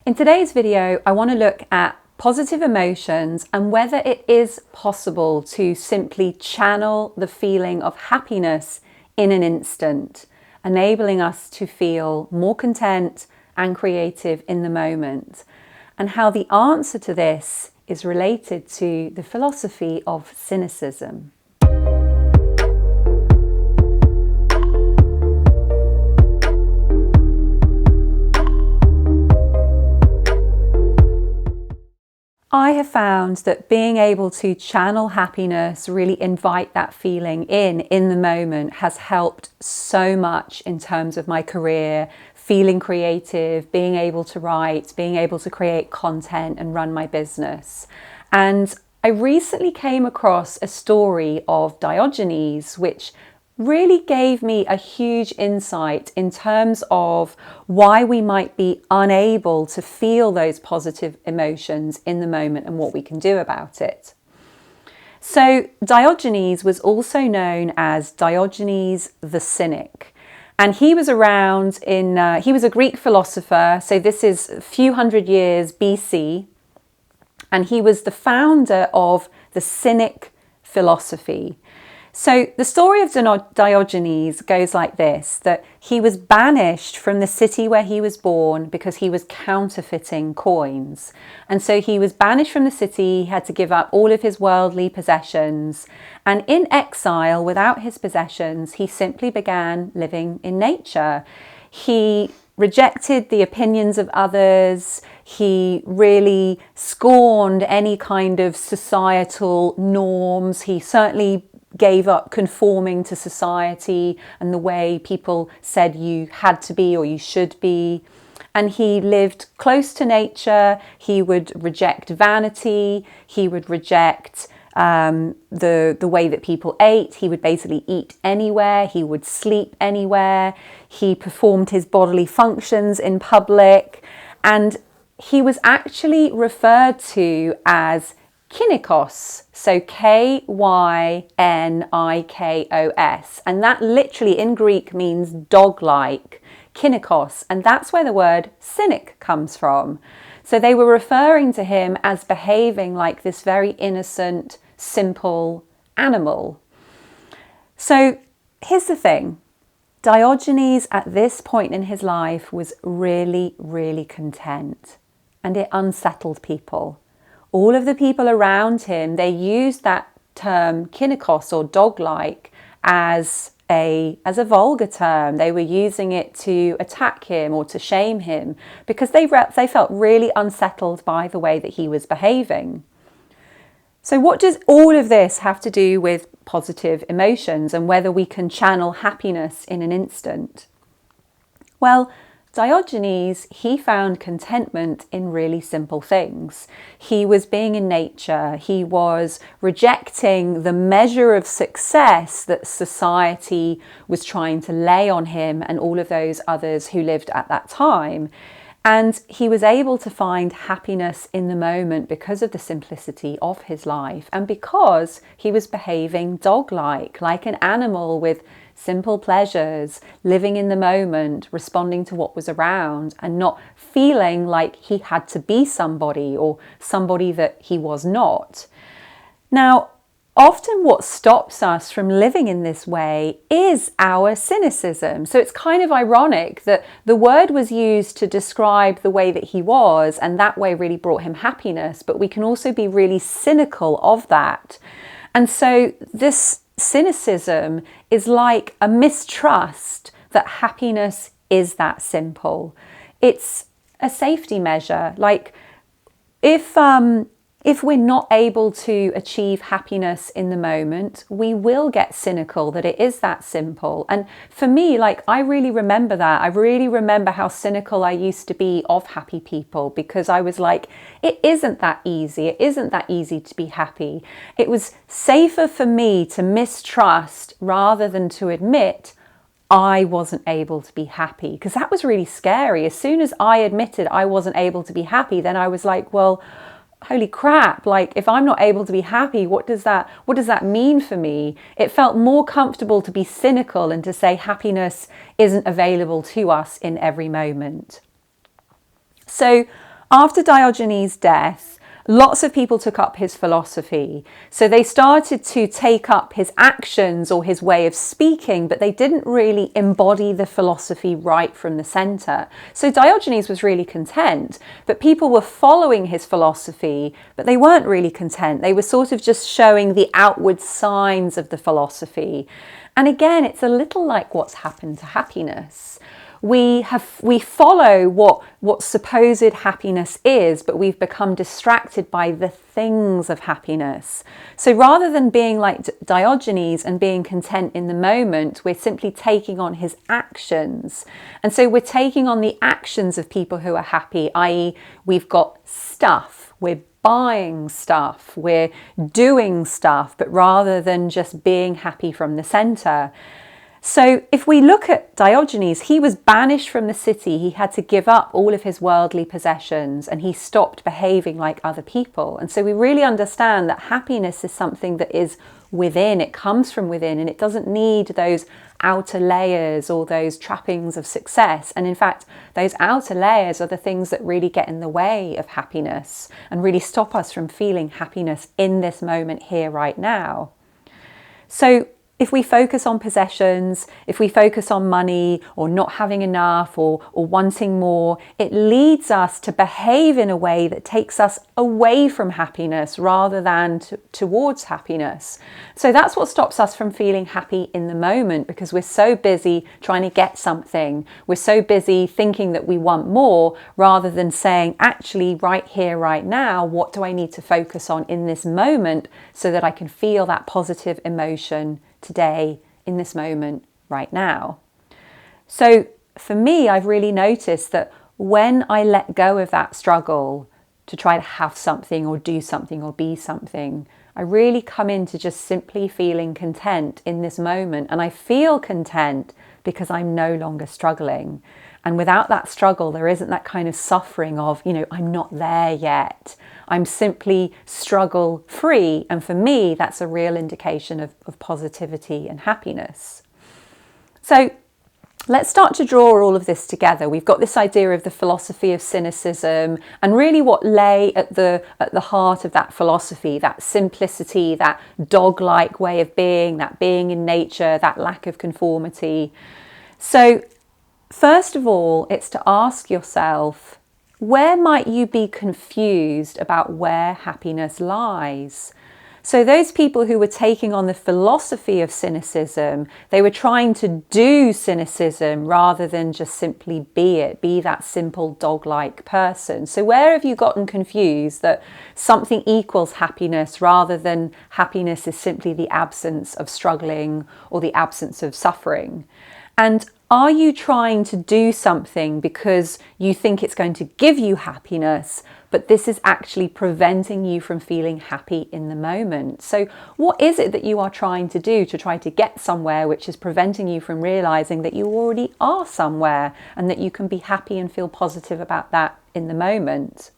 In today's video, I want to look at positive emotions and whether it is possible to simply channel the feeling of happiness in an instant, enabling us to feel more content and creative in the moment, and how the answer to this is related to the philosophy of cynicism. I have found that being able to channel happiness, really invite that feeling in the moment, has helped so much in terms of my career, feeling creative, being able to write, being able to create content and run my business. And I recently came across a story of Diogenes, which really gave me a huge insight in terms of why we might be unable to feel those positive emotions in the moment and what we can do about it. So Diogenes was also known as Diogenes the Cynic. And he was around he was a Greek philosopher, so this is a few hundred years BC. And he was the founder of the Cynic philosophy. So the story of Diogenes goes like this, that he was banished from the city where he was born because he was counterfeiting coins. And so he was banished from the city, he had to give up all of his worldly possessions. And in exile, without his possessions, he simply began living in nature. He rejected the opinions of others. He really scorned any kind of societal norms. He certainly gave up conforming to society and the way people said you had to be or you should be. And he lived close to nature. He would reject vanity. He would reject the way that people ate. He would basically eat anywhere. He would sleep anywhere. He performed his bodily functions in public. And he was actually referred to as kynikos, so Kynikos, and that literally in Greek means dog-like, kynikos, and that's where the word cynic comes from. So they were referring to him as behaving like this very innocent, simple animal. So here's the thing, Diogenes at this point in his life was really, really content, and it unsettled people. All of the people around him, they used that term kynikos or dog-like as a vulgar term. They were using it to attack him or to shame him because they felt really unsettled by the way that he was behaving. So what does all of this have to do with positive emotions and whether we can channel happiness in an instant? Well, Diogenes, he found contentment in really simple things. He was being in nature. He was rejecting the measure of success that society was trying to lay on him and all of those others who lived at that time. And he was able to find happiness in the moment because of the simplicity of his life and because he was behaving dog-like, like an animal with simple pleasures, living in the moment, responding to what was around and not feeling like he had to be somebody or somebody that he was not. Now, often what stops us from living in this way is our cynicism. So it's kind of ironic that the word was used to describe the way that he was, and that way really brought him happiness, but we can also be really cynical of that. And so this cynicism is like a mistrust that happiness is that simple. It's a safety measure. Like if we're not able to achieve happiness in the moment, we will get cynical that it is that simple. And for me, like, I really remember that. I really remember how cynical I used to be of happy people because I was like, it isn't that easy. It isn't that easy to be happy. It was safer for me to mistrust rather than to admit I wasn't able to be happy, because that was really scary. As soon as I admitted I wasn't able to be happy, then I was like, well, holy crap, like if I'm not able to be happy, what does that mean for me? It felt more comfortable to be cynical and to say happiness isn't available to us in every moment. So After Diogenes' death, lots of people took up his philosophy. So they started to take up his actions or his way of speaking, but they didn't really embody the philosophy right from the center. So Diogenes was really content, but people were following his philosophy, but they weren't really content. They were sort of just showing the outward signs of the philosophy. And again, it's a little like what's happened to happiness. We follow what supposed happiness is, but we've become distracted by the things of happiness. So rather than being like Diogenes and being content in the moment, we're simply taking on his actions. And so we're taking on the actions of people who are happy, i.e. we've got stuff, we're buying stuff, we're doing stuff, but rather than just being happy from the center. So if we look at Diogenes, he was banished from the city. He had to give up all of his worldly possessions and he stopped behaving like other people. And so we really understand that happiness is something that is within, it comes from within, and it doesn't need those outer layers or those trappings of success. And in fact, those outer layers are the things that really get in the way of happiness and really stop us from feeling happiness in this moment here right now. So if we focus on possessions, if we focus on money or not having enough or wanting more, it leads us to behave in a way that takes us away from happiness rather than towards happiness. So that's what stops us from feeling happy in the moment, because we're so busy trying to get something. We're so busy thinking that we want more rather than saying, actually, right here, right now, what do I need to focus on in this moment so that I can feel that positive emotion today, in this moment, right now. So for me, I've really noticed that when I let go of that struggle to try to have something or do something or be something, I really come into just simply feeling content in this moment. And I feel content because I'm no longer struggling. And without that struggle, there isn't that kind of suffering of, I'm not there yet. I'm simply struggle free. And for me, that's a real indication of positivity and happiness. So let's start to draw all of this together. We've got this idea of the philosophy of cynicism, and really what lay at the heart of that philosophy, that simplicity, that dog-like way of being, that being in nature, that lack of conformity. So first of all, it's to ask yourself, where might you be confused about where happiness lies? So those people who were taking on the philosophy of cynicism, they were trying to do cynicism rather than just simply be that simple dog-like person. So where have you gotten confused that something equals happiness rather than happiness is simply the absence of struggling or the absence of suffering? And are you trying to do something because you think it's going to give you happiness, but this is actually preventing you from feeling happy in the moment? So what is it that you are trying to do to try to get somewhere which is preventing you from realizing that you already are somewhere and that you can be happy and feel positive about that in the moment?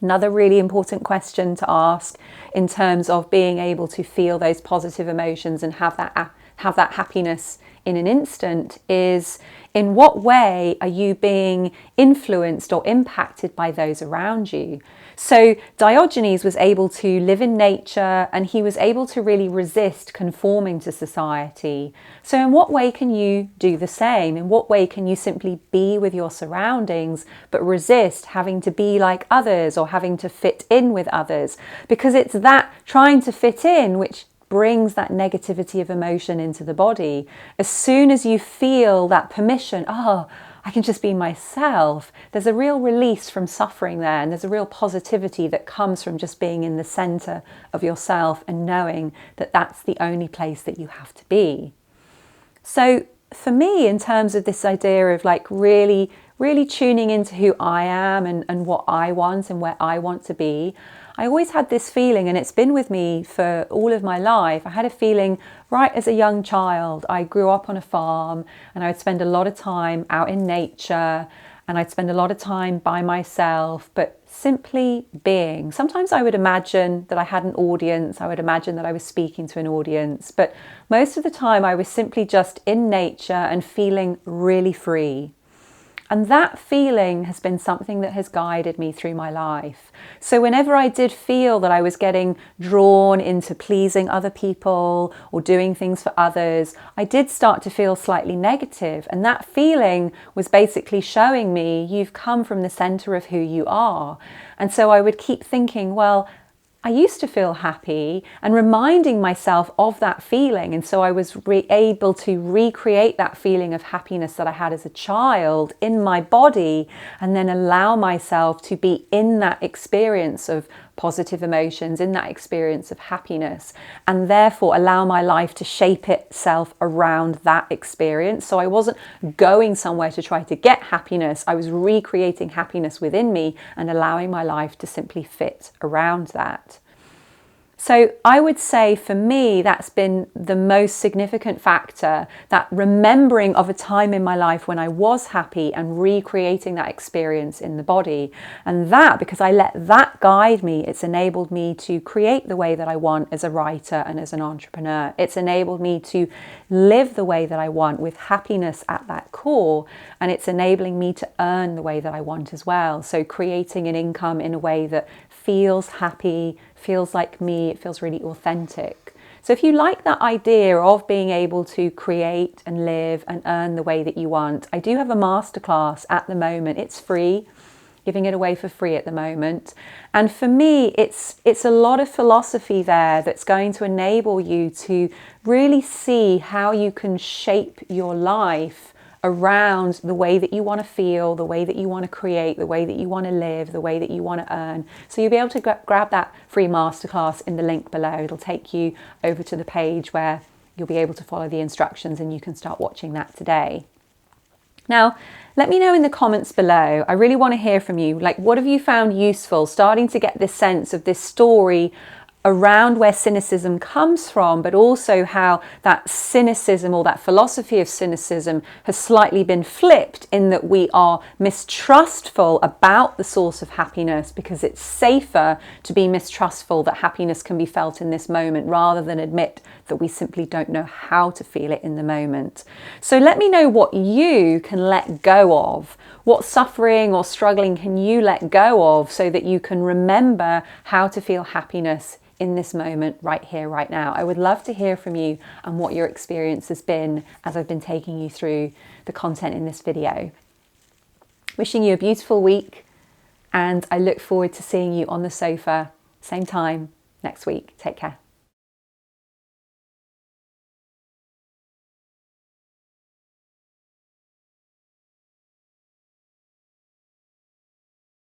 Another really important question to ask in terms of being able to feel those positive emotions and have that happiness in an instant is, in what way are you being influenced or impacted by those around you? So Diogenes was able to live in nature and he was able to really resist conforming to society. So in what way can you do the same? In what way can you simply be with your surroundings but resist having to be like others or having to fit in with others? Because it's that trying to fit in which brings that negativity of emotion into the body. As soon as you feel that permission, I can just be myself, there's a real release from suffering there, and there's a real positivity that comes from just being in the center of yourself and knowing that that's the only place that you have to be. So for me, in terms of this idea of like really tuning into who I am and what I want and where I want to be, I always had this feeling, and it's been with me for all of my life. I had a feeling right as a young child. I grew up on a farm and I would spend a lot of time out in nature and I'd spend a lot of time by myself, but simply being. Sometimes I would imagine that I had an audience. I would imagine that I was speaking to an audience, but most of the time I was simply just in nature and feeling really free. And that feeling has been something that has guided me through my life. So whenever I did feel that I was getting drawn into pleasing other people or doing things for others, I did start to feel slightly negative. And that feeling was basically showing me, you've come from the center of who you are. And so I would keep thinking, well, I used to feel happy, and reminding myself of that feeling. And so I was able to recreate that feeling of happiness that I had as a child in my body, and then allow myself to be in that experience of positive emotions, in that experience of happiness, and therefore allow my life to shape itself around that experience. So I wasn't going somewhere to try to get happiness. I was recreating happiness within me and allowing my life to simply fit around that. So I would say for me, that's been the most significant factor, that remembering of a time in my life when I was happy and recreating that experience in the body. And that, because I let that guide me, it's enabled me to create the way that I want as a writer and as an entrepreneur. It's enabled me to live the way that I want with happiness at that core. And it's enabling me to earn the way that I want as well. So creating an income in a way that feels happy, feels like me, it feels really authentic. So if you like that idea of being able to create and live and earn the way that you want, I do have a masterclass at the moment. It's free, giving it away for free at the moment. And for me, it's a lot of philosophy there that's going to enable you to really see how you can shape your life around the way that you want to feel, the way that you want to create, the way that you want to live, the way that you want to earn. So you'll be able to grab that free masterclass in the link below. It'll take you over to the page where you'll be able to follow the instructions, and you can start watching that today. Now, let me know in the comments below. I really want to hear from you. Like, what have you found useful? Starting to get this sense of this story around where cynicism comes from, but also how that cynicism, or that philosophy of cynicism, has slightly been flipped in that we are mistrustful about the source of happiness, because it's safer to be mistrustful that happiness can be felt in this moment, rather than admit that we simply don't know how to feel it in the moment. So let me know what you can let go of. What suffering or struggling can you let go of, so that you can remember how to feel happiness in this moment, right here, right now. I would love to hear from you and what your experience has been as I've been taking you through the content in this video. Wishing you a beautiful week, and I look forward to seeing you on the sofa, same time next week. Take care.